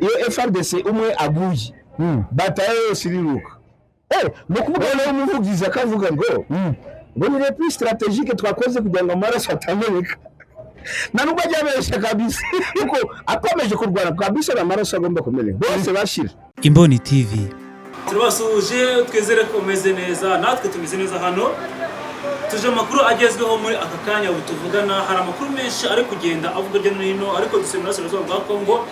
iyo FRDC umwe aguye bataye yose iriruka no kuvuga nawe umuvugizi akavuga ngo ni repli strategique twakoze kugira ngo amaraso atameneka na nubwo ajyabesha kabisa kuko akomeje kurwana kabisa amaraso agomba kumeneka bose bashira. Imboni TV turabasuje twizere ko umeze neza natwe tumeze neza hano tuje amakuru agezweho muri aka kanya tuvugana. Hari amakuru menshi ari kugenda avuga hirya no hino ariko dusemera serazo bwa Kongo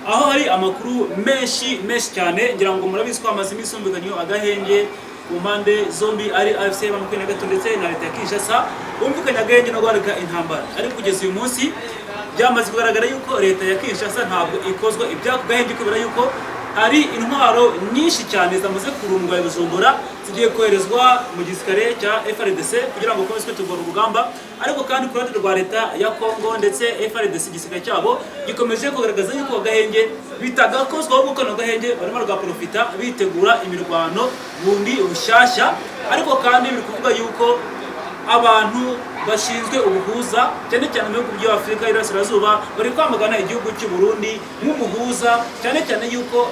aho hari amakuru menshi cyane ngira ngo murabizi ko amazi misumbukanyo agahenge ku mpande zombi ari AFC bamukene gato ndetse na leta ya Kinshasa umvikanya agahenge no guharika intambara. Ari kugeza uyu munsi byamaze kugaragara yuko leta ya Kinshasa ntabwo ikozwa ibyako gahenge kubera yuko hari intwaro nyinshi cyane zamaze kurundwa i Bujumbura zigiye koherezwa mu gisirikare cya FRDC kugira ngo komeze kutugora urugamba. Ariko kandi ku ruhande rwa leta ya Kongo ndetse FRDC igisirikare cyabo gikomeje kugaragaza yuko gahenge bitagakozwa ahubwo kano gahenge barimo bagaprofita bitegura imirwano bundi bushyashya. Ariko kandi biri kuvuga yuko abantu bashinzwe ubuhuza cyane cyane mu bihugu bya Afrika y'Iburasirazuba bari kwamagana igihugu cy'u Burundi nk'umuhuza cyane yuko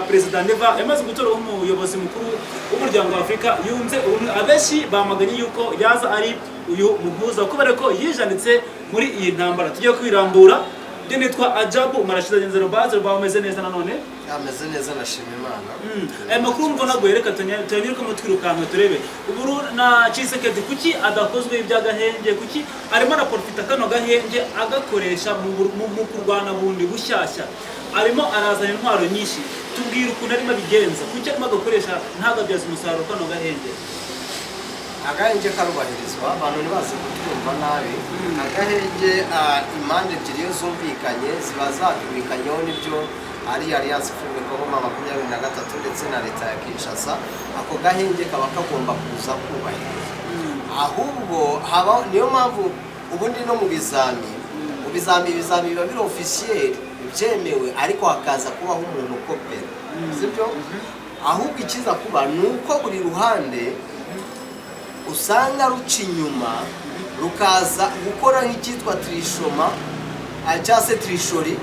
President Neva yamaze gutora umuyobozi mukuru w'umuryango wa Afrika yunze ubumwe. Abenshi bamaganye yuko yaza ari uyu muhuza kubera ko yijanitse muri iyi ntambara. Tugiye kwirambura byo nitwa Ajabu Marashiza Genzero Bazo bameze neza nanone ameze neza nashimye Imana. Aya makuru mbona guhereka tanyuruka mu twirukanka turebe uburu na Chisekedi kuki adakozwe ibyagahenge kuki arimo na profita kano gahenge agakoresha mu kurwana bundi bushyashya arimo arazana intwaro nyinshi. Tubwira ukuntu arimo bigenza kuki arimo agakoresha ntagabyaza umusaruro kano gahenge. Agahenge karubahirizwa abantu nibaze kutumva nabi. Agahenge impande ebyiri zumvikanye ziba zatumvikanyeho n'ibyo ari Alliance Free Congo 23 ndetse na leta ya Kinshasa. Ako gahenge kaba kagomba kuza kubahirizwa ahubwo haba niyo mpamvu ubundi no mu bizami biba biri officiel byemewe ariko hakaza kubaho umuntu kopera sibyo. Ahubwo ikiza kuba nuko buri ruhande usanga ruca inyuma rukaza gukora nk'icyitwa trishoma cyase trishori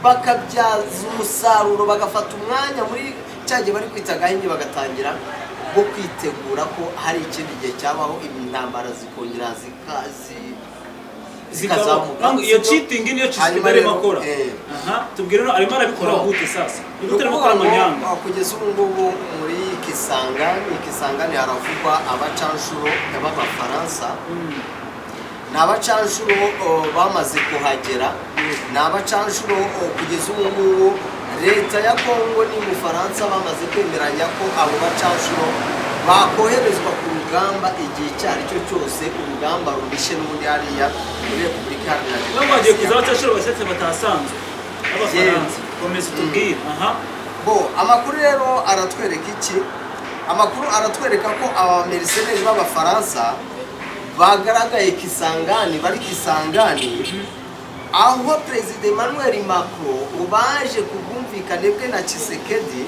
bakabyaza umusaruro bagafata umwanya muri cyagiye bari kwita gahenge bagatangira bwo kwitegura ko hari ikindi gihe cyabaho intambara zikongera zikazamuka. Iyo cheating niyo Chisekedi makora. Tubwire no arimo arabikora gute sasa ibutera makora amanyanga. Kugeza ubu ngubu muri Kisangani haravugwa abacanshuro b'Abafaransa n'abacanshuro bamaze kuhagera n'abacanshuro kugeza ubu ngubu leta ya Kongo n'Ubufaransa bamaze kwemeranya ko abo bacanshuro bakoherezwa ku rugamba igihe cyari cyo cyose urugamba rumishe n'ubundi hariya muri Repubulika Iharanira Demokarasi. Bagiye kuza abacanshuro basetse batasanzwe Abafaransa komeza tubwire. Amakuru rero aratwereka iki? Amakuru aratwereka ko abamercenaires b'Abafaransa bagaragaye Kisangani bari Kisangani aho President Emmanuel Macron ubaje kubumvikane bwe na Chisekedi.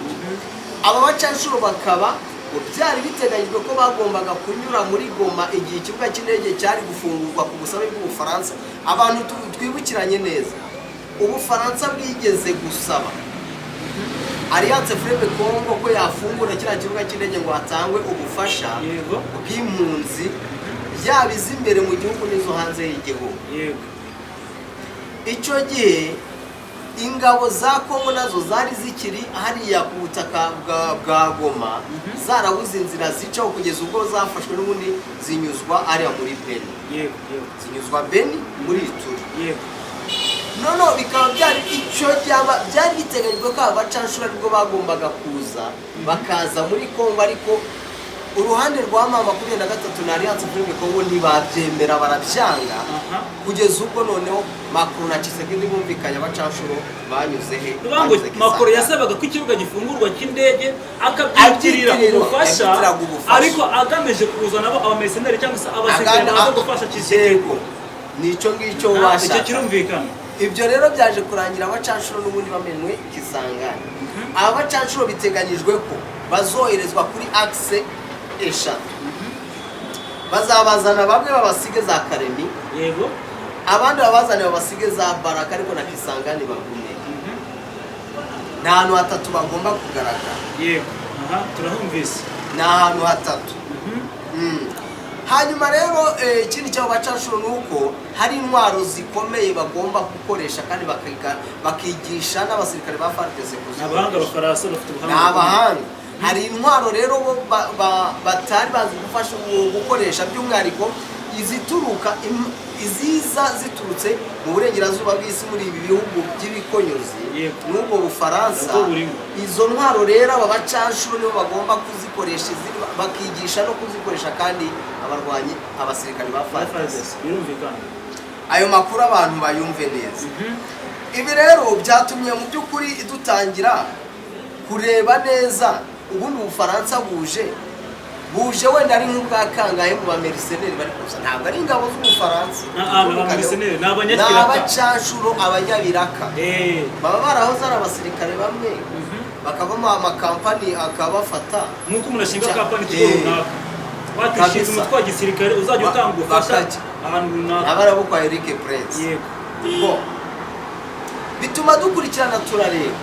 Aba bacanshuro bakaba byari biteganyijwe ko bagombaga kunyura muri Goma igihe ikibuga cy'indege cyari gufungurwa ku busabe bw'Ubufaransa. Abantu twibukiranye neza Ubufaransa bwigeze gusaba Alliance Free Congo ko yafungura kiriya kibuga cy'indege ngo hatangwe ubufasha bw'impunzi yaba izimbere mu gihugu n'izo hanze y'igihugu. Icyo gihe ingabo za Kongo nazo zari zikiri hariya ku butaka bwa Goma zarabuze inzira zicaho kugeza ubwo zafashwe n'ubundi zinyuzwa ariya muri Beni. Zinyuzwa Beni muri Ituri. Nono bikaba byari byari biteganyijwe ko abacanshuro aribwo bagombaga kuza bakaza muri Kongo ariko uruhande rwa mama 23 na Alliance Free Congo ntibabyemera barabyanga kugeza ubwo noneho Macron na Chisekedi bumvikanye abacanshuro banyuze he. Macron yasabaga ko ikibuga gifungurwa cy'indege akabyigirira ubufasha ariko agamije kuzana abo abamercenaires cyangwa se abasirikare baza gufasha Chisekedi. Nico ngicyo bashaka. Icyo kirumvikana. Ibyo rero byaje kurangira abacanshuro n'ubundi bamenwe Kisangani. Abacanshuro biteganyijwe ko bazoherezwa kuri axe eshatu. Bazabazana bamwe babasige za Karemi, yego, abandi babazana babasige za Baraka ariko na Kisangani bagume. ni ahantu hatatu bagomba kugaragara. yego turahumvise ni ahantu hatatu. Hanyuma rero ikindi cyabo bacanshuro ni uko hari intwaro zikomeye bagomba gukoresha kandi bakigisha n'abasirikare ba FARDC abahanga abafaransa bafite ubuhanga. ni abahanga. Hari intwaro rero batari bazi gufasha gukoresha, by'umwihariko izituruka iziza ziturutse mu burengerazuba bw'isi muri ibi bihugu by'ibikonyozi n'ubwo Bufaransa. Izo ntwaro rero aba bacanshuro nibo bagomba kuzikoresha, bakigisha no kuzikoresha kandi abarwanyi abasirikare ba FARDC. Ayo makuru abantu bayumve neza. Ibi rero byatumye mu by'ukuri dutangira kureba neza ubundi Ubufaransa buje wenda ari nk'ubwa kangahe mu bamercenaires bari kuza. Ntabwo ari ingabo z'Ubufaransa, ni abacanshuro, abanyabiraka. Baba barahoze ari abasirikare bamwe bakavamo amakampani akabafata nk'uko umuntu ashinga kampani runaka batishinze umutwe wa gisirikare uzajya utanga ubufasha ahantu runaka. Abarabo kwa Eric Prince. Bituma dukurikirana turareba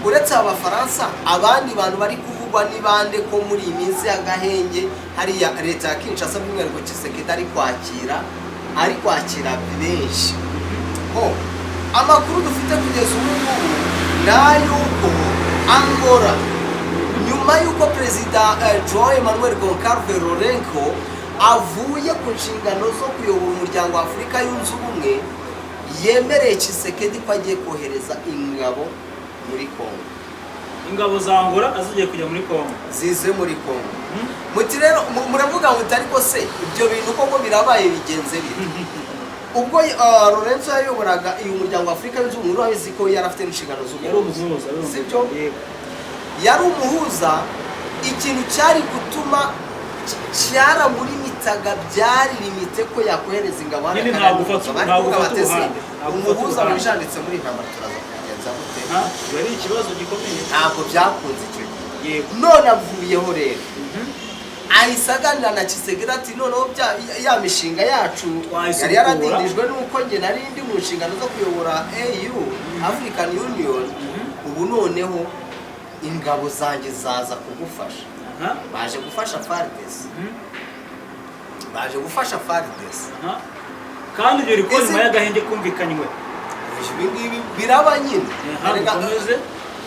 uretse abafaransa abandi bantu bari kuvugwa ni bande ko muri iyi minsi y'agahenge hariya leta ya Kinshasa by'umwihariko Tshisekedi ari kwakira benshi. Amakuru dufite kugeza ubu ngubu n'ayuko Angola nyuma y'uko perezida João Emmanuel Goncalves Lourenço avuye ku nshingano zo kuyobora umuryango wa Afurika yunze ubumwe, yemereye Tshisekedi ko agiye kohereza ingabo muri Kongo. Ingabo za Angola azigiye kujya muri Kongo, zize muri Kongo. Muti rero muravuga muti ariko se ibyo bintu koko birabaye bigenze bite? Ubwo Lourenço yayoboraga uyu muryango wa Afurika yunze ubumwe, urabizi ko yari afite inshingano z'umuhuza, sibyo? Yari umuhuza. Ikintu cyari gutuma muri mitaga byari limite ko yakohereza ingabo hano umuhuza wajanditse muri intambara turaza kugenza gute? Bari ikibazo gikomeye, ntabwo byakunze icyo gihe. None avuyeho rero ahise aganira na Tshisekedi ati noneho ya mishinga yacu yari yaradindijwe n'uko njye nari ndi mu nshingano zo kuyobora AU African Union, ubu noneho ingabo zanjye zaza kugufasha. Baje gufasha FARDC. Kandi ibyo riko nyuma y'agahenge kumvikanywe. Ibi biraba nyine.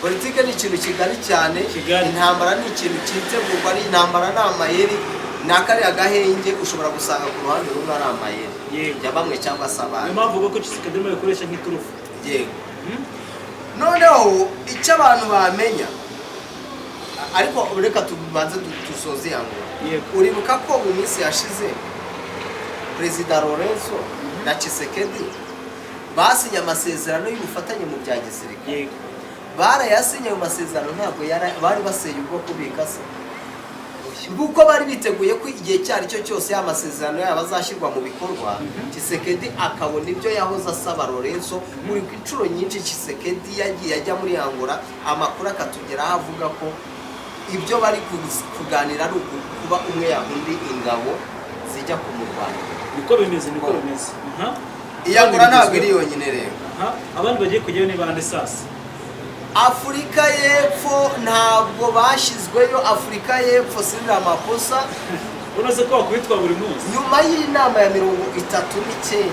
Politike ni ikintu kigari cyane. Intambara ni ikintu cyitegurwa, ari intambara n'amayeri. Nakari agahenge ushobora gusanga ku ruhande rumwe ari amayeri ya bamwe cyangwa se abandi. Niyo mpamvu ko Tshisekedi arimo gukoresha nk'iturufu. Yego. Noneho icyo abantu bamenya, ariko reka tubanze dusoze Angola. Uribuka ko mu minsi yashize Perezida Lourenço na Tshisekedi basinye amasezerano y'ubufatanye mu bya gisirikare. Barayasinye ayo masezerano, ntabwo bari baseye ubwoko bikase, kuko bari biteguye ko igihe cyari cyo cyose ya masezerano yabo azashyirwa mu bikorwa. Tshisekedi akabona ibyo yahoze asaba Lourenço. Buri inshuro nyinshi Tshisekedi yagiye ajya muri Angola, amakuru akatugeraho avuga ko ibyo bari kuganira ari kuba umwe yahundi ingabo zijya kumurwanya. Niko bimeze. Iyangura ntabwo iri yonyine rero. Abandi bagiye kujyayo ni bande sasa? Afurika y'Epfo ntabwo bashyizweyo. Afurika y'Epfo Cyril Ramaphosa unoze ko bakubitwa buri munsi. Nyuma y'inama ya 39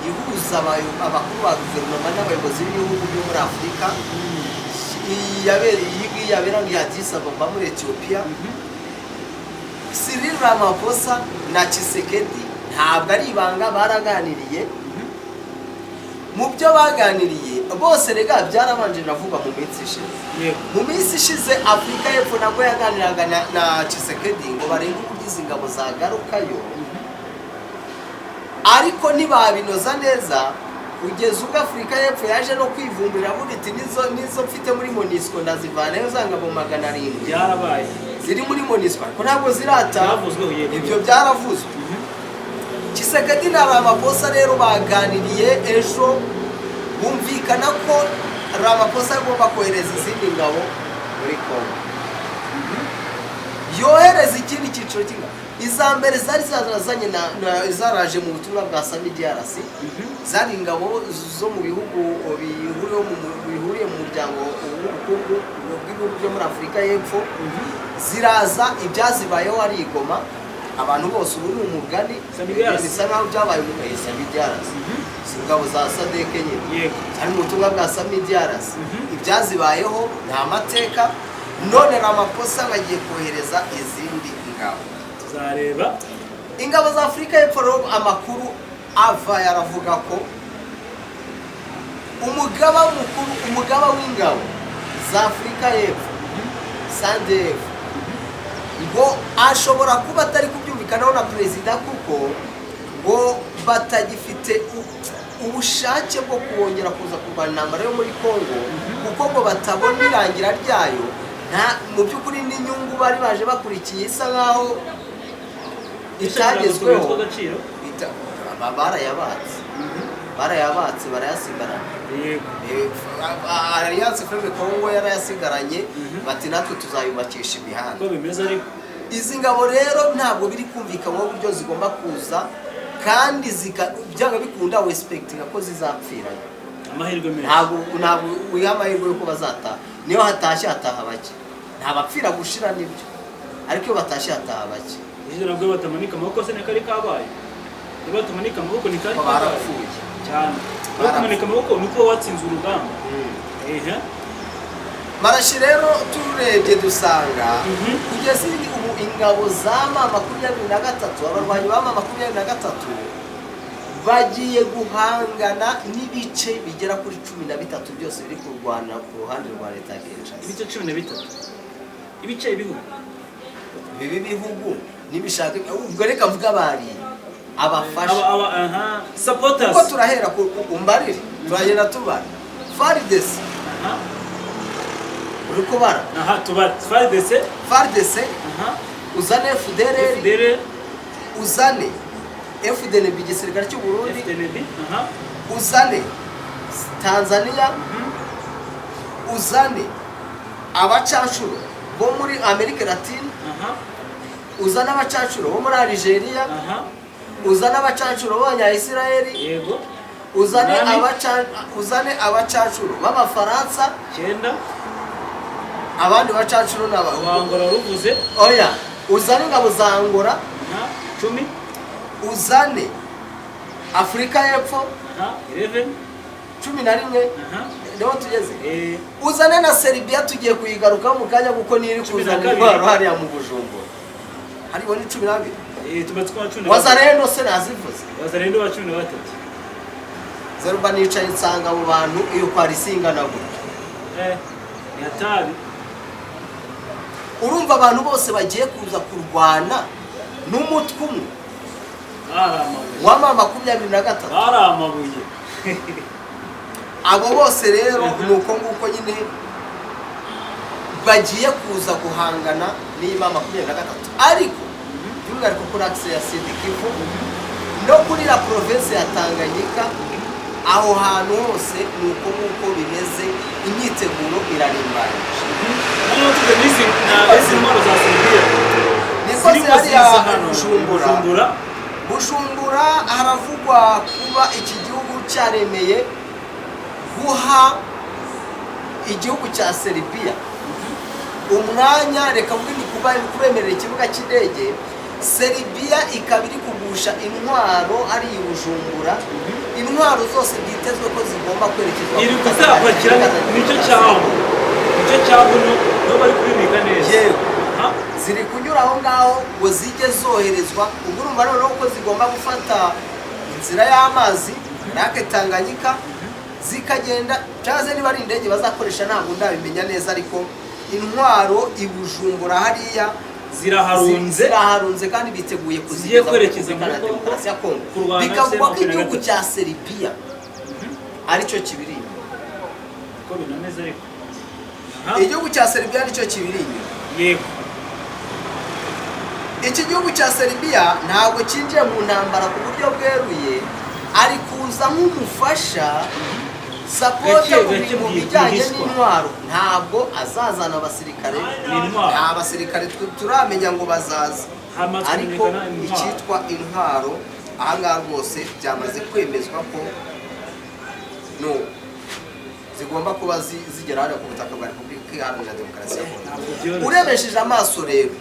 ihuza abakuru ba guverinoma n'abayobozi b'ibihugu byo muri Afurika, yabera muri Addis Ababa muri Ethiopia, Cyril Ramaphosa na Tshisekedi ntabwo ari ibanga baraganiriye. Mu byo baganiriye bose rega byarabanje navuga mu minsi ishize. Mu minsi ishize Afurika y'Epfo nabwo yaganiraga na Tshisekedi ngo barenge ubugize ingabo zagarukayo, ariko ntibabinoza neza kugeza ubwo Afurika y'Epfo yaje no kwivumburira avuga iti nizo mfite muri MONUSCO ndazivanayo za ngabo 700 byarabaye ziri muri MONUSCO, ariko ntabwo ziratavuzwe. Ibyo byaravuzwe. Tshisekedi na Ramaphosa rero baganiriye ejo, bumvikana ko Ramaphosa agomba kohereza izindi ngabo muri Kongo. yohereza ikindi cyiciro cy'ingabo. Iza mbere zari zarazanye zaraje mu butumwa bwa Sami DRC, zari ingabo zo mu bihugu bihuriye mu muryango w'ubukungu bw'ibihugu byo muri Afurika y'Epfo, ziraza ibyazibayeho ari igoma, abantu bose ubu ni umugani bisa naho byabaye mu Sami DRC, ingabo za SADC nyine ari mu butumwa bwa Sami DRC, ibyazibayeho ni amateka, none Ramaphosa bagiye kohereza izindi ngabo. Tuzareba ingabo za Afurika y'Epfo. Amakuru ava yaravuga ko umugaba w'ingabo za Afurika y'Epfo SANDF ngo ashobora kuba atari kubyumvikanaho na perezida, kuko ngo batagifite ubushake bwo kongera kuza kurwana intambara yo muri Congo, kuko ngo batabona irangira ryayo. Mu by'ukuri n'inyungu bari baje bakurikiye isa nkaho itagezweho, barayabatse barayasigarana. Alliance Fleuve Congo yarayasigaranye, bati natwe tuzayubakisha imihanda. Izi ngabo rero ntabwo biri kumvikana uburyo zigomba kuza, kandi byanga bikunda respecting ko zizapfiranye. Amahirwe menshi ntabwo wiha amahirwe yuko bazataha. Niyo hatashye hataha bake, nta bapfira gushira nibyo, ariko iyo batashye hataha bake. Ijoro nabwo batamanika amaboko se nekari kabaye, niba batamanika amaboko ni kari barapfuye cyane. Batamanika amaboko nuko watsinze urugamba. Marashi rero turebye dusanga kugeza ubu ingabo za M23, abarwanyi ba M23 bagiye guhangana n'ibice bigera kuri 13 byose biri kurwana ku ruhande rwa leta ya Kinshasa. Ibice 13 ibice bihugu nibishaka, ubwo reka mvuga bari abafasha supporters, uko turahera ku umbarire turagenda tubara FARDC uri kubara tubara FARDC uzane FDLR, uzane FDNB igisirikare cy'u Burundi, uzane Tanzania, uzane abacashuro bo muri Amerika Latine, uzane abacashuro bo muri Algeria, uzane abacashuro b'Abanya-Israeli, uzane abacashuro b'Abafaransa 9, abandi bacashuro n'Angola ruvuze oya, uzane ingabo za Angola 10, uzane Afurika y'Epfo 11, 11 niho tugeze. Uzane na Serbia tugiye kuyigaruka mu kanya kuko niri kuzana intwaro hariya mu Bujumbura, hariho ni 12. Tubatwa 12. Wazarendo se nazivuze, Wazarendo wa 13. Zeruba nicaye nsanga abo bantu iyo kwari singana gutyo. Yatari urumva abantu bose bagiye kuza kurwana n'umutwe umwe wa M23 baramabuye. Abo bose rero nuko nguko nyine bagiye kuza guhangana n'ima 23, ariko by'umwihariko kuri axe ya Sud Kivu no kuri la province ya Tanganyika, aho hantu hose nuko nguko bimeze, imyiteguro irarimbanye. Hano tugeze na ezimaro za Serbia niko zari Bujumbura haravugwa kuba iki gihugu cyaremeye guha igihugu cya Serbia umwanya, reka mbwini kuba kubemerera ikibuga cy'indege. Serbia ikabiri kugusha intwaro ari Bujumbura, intwaro zose byitezwe ko zigomba kwerekezwa iri kuzapakira nicyo cyabo no bari kubibika neza. Ziri kunyura aho ngaho ngo zijye zoherezwa, ubwo urumva noneho ko zigomba gufata inzira y'amazi nake Tanganyika zikagenda, cyaze niba ari indege bazakoresha ntabwo ndabimenya neza, ariko intwaro i Bujumbura hariya ziraharunze kandi biteguye kuzigiye kwerekeza muri demokarasi ya Kongo. Bikavugwa ko igihugu cya Serbia aricyo kibiri inyuma, ko binameze ariko igihugu cya Serbia aricyo kibiri inyuma. Yego, iki gihugu cya Serbia ntabwo kinjiye mu ntambara ku buryo bweruye, ari kuza nk'umufasha support mu bijyanye n'intwaro ntabwo azazana abasirikare, nta basirikare turamenya ngo bazaza, ariko icyitwa intwaro ahangaha rwose byamaze kwemezwa ko no zigomba kuba zigera hano ku butaka bwa Repubulika Iharanira Demokarasi ya Kongo. Urebesheje amaso rero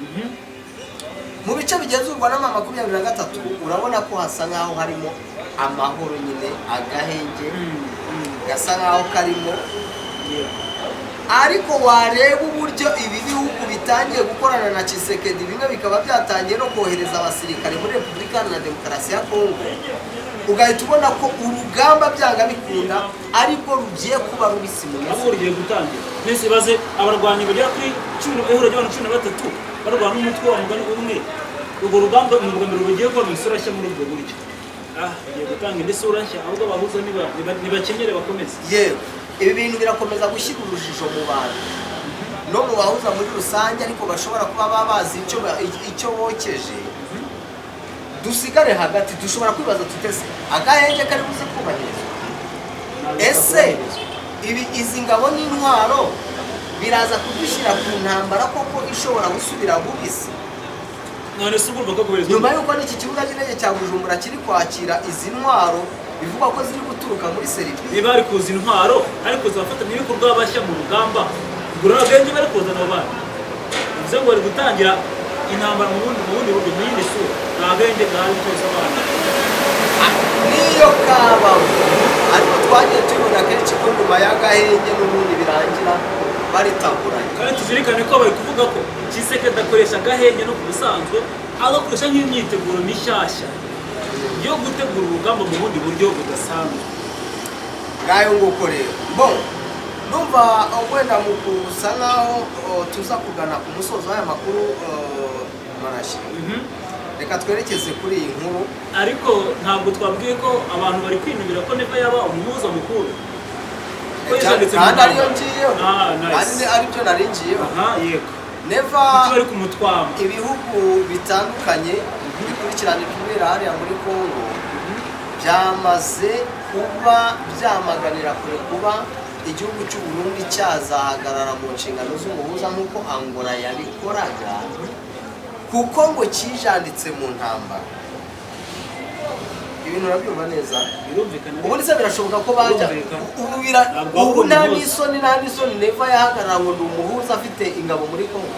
mu bice bigenzurwa na 23 urabona ko hasa nkaho harimo amahoro nyine, agahenge gasa nkaho karimo, ariko wareba uburyo ibi bihugu bitangiye gukorana na Tshisekedi, bimwe bikaba byatangiye no kohereza abasirikare muri Repubulika Iharanira Demokarasi ya Kongo, ugahita ubona ko urugamba byanga bikunda ariko rugiye kuba rubisi mu abo rugiye gutangira. Nese baze abarwanyi bagera kuri 13 barwana n'umutwe wa mugani umwe, ubwo rugamba mu rugamba rugiye kuba isura nshya muri ubwo buryo. Bagiye gutanga indi sura nshya, ahubwo bahuza nibakenyere bakomeze. Yewe ibi bintu birakomeza gushyira urujijo mu bantu no mu bahuza muri rusange, ariko bashobora kuba babazi icyo bokeje. Dusigare hagati dushobora kwibaza tutese agahenge kari buze kubahirizwa, ese izi ngabo n'intwaro biraza kudushyira ku ntambara koko ishobora gusubira bubisi? None se urumva ko kubereza nyuma yuko n'iki kibuga cy'indege cya Bujumbura kiri kwakira izi ntwaro bivuga ko ziri guturuka muri Serbia, niba ari kuza intwaro ariko zafatanya ibikorwa bashya mu rugamba, gura agenge bari kuzana abana bivuze ngo bari gutangira intambara mu bundi buryo, mu yindi sura, nta genge bwari koza abana niyo kabaho. Ariko twagiye tubona kenshi ko nyuma y'agahenge n'ubundi birangira baritaburanye, kandi tuzirikane ko bari kuvuga ko Tshisekedi akoresha agahenge no ku busanzwe agakoresha nk'imyiteguro mishyashya yo gutegura urugamba mu bundi buryo budasanzwe. ngayo nguko rero bon, numva wenda mu kusa naho tuza kugana ku musozo w'aya makuru marashi. Reka twerekeze kuri iyi nkuru, ariko ntabwo twabwiye ko abantu bari kwinubira ko Neva yaba umuhuza mukuru, kandi ariyo ngiyeho, kandi aribyo nari ngiyeho. Yego Neva bari kumutwama ibihugu bitandukanye bikurikirana ibibera hariya muri Kongo byamaze kuba byamaganira kure kuba igihugu cy'u Burundi cyazahagarara mu nshingano z'umuhuza nk'uko Angola yabikoraga, kuko ngo kijanditse mu ntambara. Ibintu urabyumva neza? birumvikana. Ubu ndetse birashoboka ko bajya ubu nta n'isoni Neva yahagarara ngo ni umuhuza afite ingabo muri Kongo.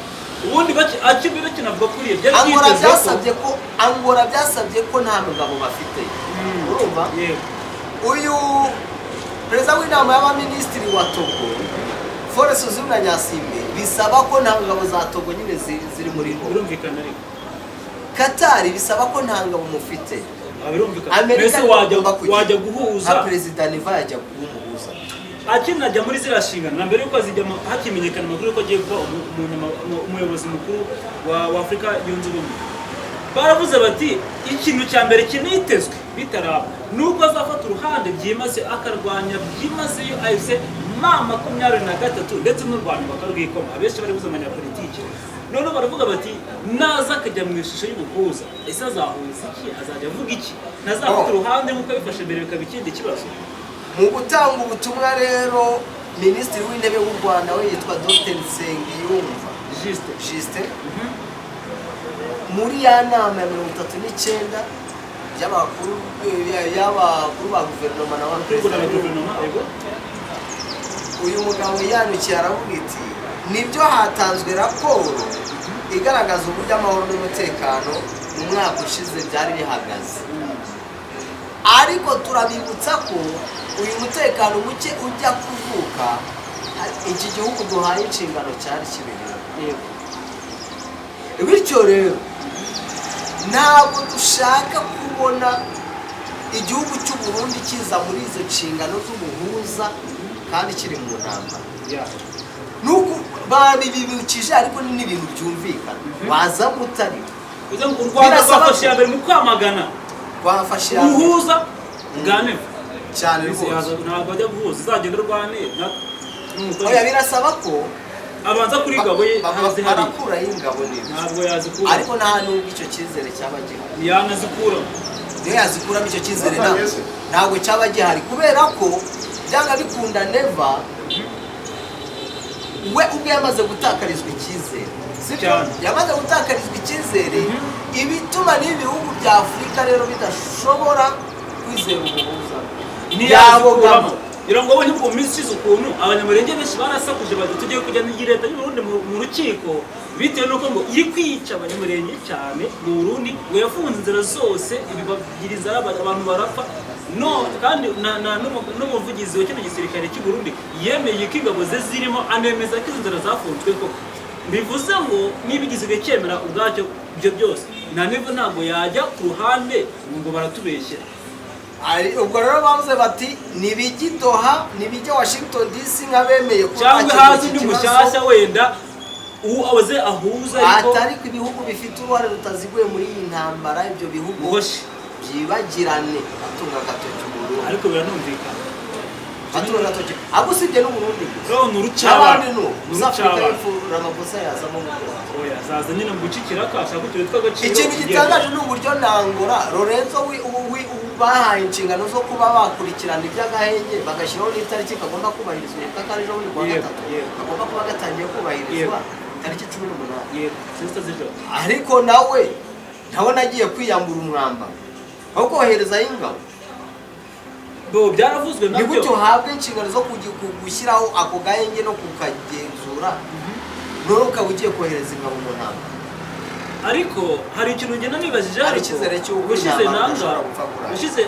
Ubundi akibwira kinavuga kuri ibyo Angola byasabye ko nta mugabo bafite. Urumva? Uyu perezida w'inama y'abaminisitiri wa Togo Forest Zuna Nyasimbe bisaba ko nta ngabo za Togo nyine ziri muri Kongo. Birumvikana ariko Qatar bisaba ko nta ngabo mufite. Amerika wajya guhuza na perezida Neva yajya guhuza akinajya muri ziriya nshingano na mbere yuko zijya hakimenyekana amakuru ko agiye kuba umuyobozi mukuru wa Afurika yunze ubumwe. Baravuze bati ikintu cya mbere kinitezwe bitaraba nubwo azafata uruhande byimaze akarwanya byimazeyo AFC M23 ndetse n'u Rwanda bakarwikoma. Abenshi bari buza abanyapolitiki none baravuga bati naza akajya mu ishusho y'ubuhuza, ese azahuza iki, azajya avuga iki, ntazafata uruhande nk'uko bifashe mbere bikaba ikindi kibazo. Mu gutanga ubutumwa rero minisitiri w'intebe w'u Rwanda we yitwa Dr Nsengiyumva Justin muri ya nama ya 39 y'abakuru ba guverinoma na ba perezida, uyu mugabo yanukiye aravuga iti nibyo hatanzwe raporo igaragaza uburyo amahoro n'umutekano mu mwaka ushize byari bihagaze, ariko turabibutsa ko uyu mutekano muke ujya kuvuka iki gihugu duhaye inshingano cyari kibereye. Bityo rero ntabwo dushaka kubona igihugu cy'u Burundi kiza muri izo nshingano z'umuhuza kandi kiri mu ntambara. Nuko babibukije ariko ni ibintu byumvikana waza mutari u Rwanda rwafashe ya mbere mu kwamagana rwafashe uhuza bwa Neva cyane rwose, ntabwo ajya guhuza izagenda rwane oya birasaba ko abanza kuri gabo ye arakura y'ingabo neza, ntabwo yazikura ariko nta nubwo icyo cyizere cyaba gihari. yanazikura niyo yazikuramo icyo cyizere ntabwo cyaba gihari, kubera ko byanga bikunda Neva we ubwe yamaze gutakarizwa icyizere, yamaze gutakarizwa icyizere, ibituma n'ibihugu bya Afurika rero bidashobora kwizera umuhuza ntiyabogamo. Irongo abonye ubwo minsi ukuntu abanyamurenge benshi barasakuje bati tugiye kujya n'igi leta y'u Burundi mu rukiko bitewe nuko ngo iri kwica abanyamurenge cyane mu Burundi, ngo yafunze inzira zose ibibagiriza abantu barapfa. No kandi n'umuvugizi wa kino gisirikare cy'u Burundi yemeye ko ingabo ze zirimo, anemeza ko izo nzira zafunzwe ko bivuze ngo nibigize cyemera ubwacyo ibyo byose na Neva ntabwo yajya ku ruhande ngo baratubeshyera. Ubwo rero bavuze bati nibijye nibijye Washington DC nk'abemeye ko cyangwa hazi undi mushyashya wenda abaze ahuza, atari ko ibihugu bifite uruhare rutaziguye muri iyi ntambara, ibyo bihugu byibagirane atunga gatoki Burundi. Ariko biranumvikana atunga gatoki agusibye n'Uburundi n'urucabandi Ramaphosa yazamo oya zaza nyine mu gucikira kashaka ko twitwa gaciro. Ikintu gitangaje n'uburyo Nangora Lorenzo bahaye inshingano zo kuba bakurikirana iby'agahenge bagashyiraho n'itariki kagomba kubahirizwa kakaje muri kwa gatatu kagomba kuba gatangiye kubahirizwa tariki 18. Ariko nawe nagiye kwiyambura umwamba aho kohereza ingabo byaravuzwe nabyo. Ni gutyo uhabwe inshingano zo gushyiraho ako gahenge no kukagenzura, none ukaba ugiye kohereza ingabo mu ntambara. Ariko hari ikintu ngenda nibajije, hari icyizere cy'uko ushize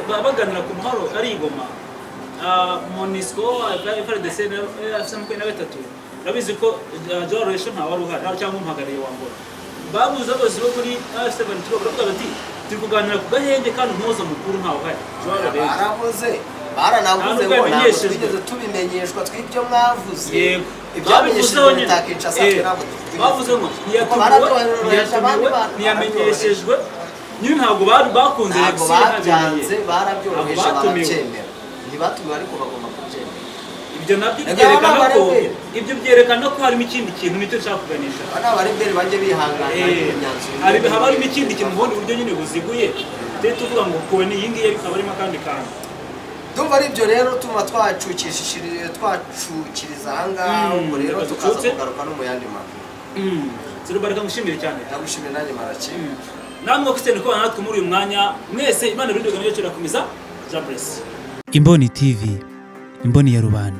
baganira ku mahoro ari Igoma, Monisco FARDC FC23 rabizi ko Generation nta wari uhari cyangwa umuhagarariye wa Angola, babuze abazi bo kuri FC23 baravuga bati turi kuganira ku gahenge kandi umuhuza mukuru ntawe uhari. Baranavuze ngo ntabwo twigeze tubimenyeshwa tw'ibyo mwavuze. Yego ibyamenyeshejwe bitakica bavuze ngo ntiyamenyeshejwe nyine ntabwo bakunze babyanze barabyoroheje barabyemera ntibatumiwe ariko bagomba kubyemera. Ibyo nabyo byerekana ko byerekana ko harimo ikindi kintu nicyo nshaka kuganisha. N'abarembere bajye bihangana haba harimo ikindi kintu ubundi buryo nyine buziguye tujye tuvuga ngo kuwe ni iyi ngiyi ariko haba harimo akandi kantu. Ndumva ari byo rero tuma twacukiriza ahangaha, ubwo rero tukaza kugaruka no mu yandi makuru. Zirubarika ngushimire cyane. Ndagushimira nanjye Maraki. Namwe Christian ko natwe muri uyu mwanya mwese Imana irinde gano cyo rakomeza. Jabress. Imboni TV, imboni ya rubanda.